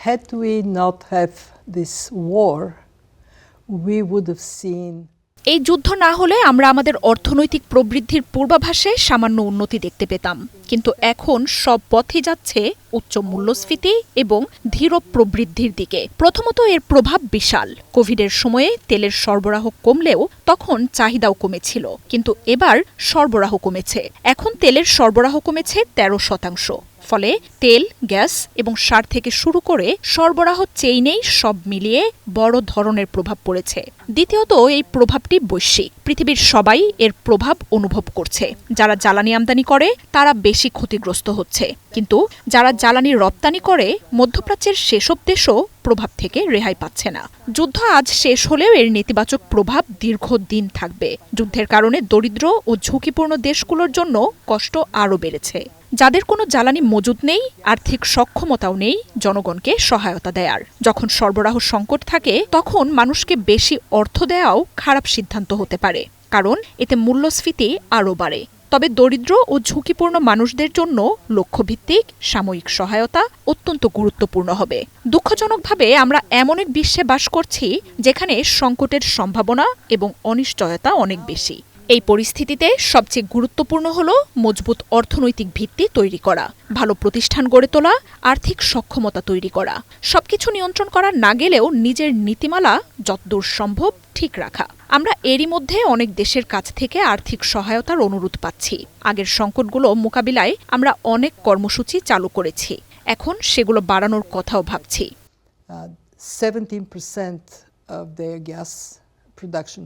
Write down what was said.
Had we not have this war, we would have seen. এই যুদ্ধ না হলে আমরা আমাদের অর্থনৈতিক প্রবৃদ্ধির পূর্বাভাসে সামান্য উন্নতি দেখতে পেতাম, কিন্তু এখন সব পথই যাচ্ছে উচ্চ মূল্যস্ফীতি এবং ধীর প্রবৃদ্ধির দিকে। প্রথমত এর প্রভাব বিশাল। কোভিডের সময়ে তেলের সরবরাহ কমলেও তখন চাহিদাও কমেছিল, কিন্তু এবার সরবরাহ কমেছে। এখন তেলের সরবরাহ কমেছে 13%। ফলে তেল, গ্যাস এবং সার থেকে শুরু করে সরবরাহ চেইনেই সব মিলিয়ে বড় ধরনের প্রভাব পড়েছে। দ্বিতীয়ত এই প্রভাবটি বৈশ্বিক। পৃথিবীর সবাই এর প্রভাব অনুভব করছে। যারা জ্বালানি আমদানি করে তারা বেশি ক্ষতিগ্রস্ত হচ্ছে, কিন্তু যারা জ্বালানি রপ্তানি করে মধ্যপ্রাচ্যের সেসব দেশও প্রভাব থেকে রেহাই পাচ্ছে না। যুদ্ধ আজ শেষ হলেও এর নেতিবাচক প্রভাব দীর্ঘদিন থাকবে। যুদ্ধের কারণে দরিদ্র ও ঝুঁকিপূর্ণ দেশগুলোর জন্য কষ্ট আরও বেড়েছে। যাদের কোনো জ্বালানি মজুদ নেই, আর্থিক সক্ষমতাও নেই জনগণকে সহায়তা দেয়ার। যখন সরবরাহ সংকট থাকে তখন মানুষকে বেশি অর্থ দেওয়াও খারাপ সিদ্ধান্ত হতে পারে, কারণ এতে মূল্যস্ফীতি আরও বাড়ে। তবে দরিদ্র ও ঝুঁকিপূর্ণ মানুষদের জন্য লক্ষ্যভিত্তিক সাময়িক সহায়তা অত্যন্ত গুরুত্বপূর্ণ হবে। দুঃখজনকভাবে আমরা এমন এক বিশ্বে বাস করছি যেখানে সংকটের সম্ভাবনা এবং অনিশ্চয়তা অনেক বেশি। এই পরিস্থিতিতে সবচেয়ে গুরুত্বপূর্ণ হল মজবুত অর্থনৈতিক ভিত্তি তৈরি করা, ভালো প্রতিষ্ঠান গড়ে তোলা, আর্থিক সক্ষমতা তৈরি করা। সবকিছু নিয়ন্ত্রণ করা না গেলেও নিজের নীতিমালা যতদূর সম্ভব ঠিক রাখা। আমরা এরই মধ্যে অনেক দেশের কাছ থেকে আর্থিক সহায়তার অনুরোধ পাচ্ছি। আগের সংকটগুলো মোকাবিলায় আমরা অনেক কর্মসূচি চালু করেছি, এখন সেগুলো বাড়ানোর কথাও ভাবছি। 17% of their gas production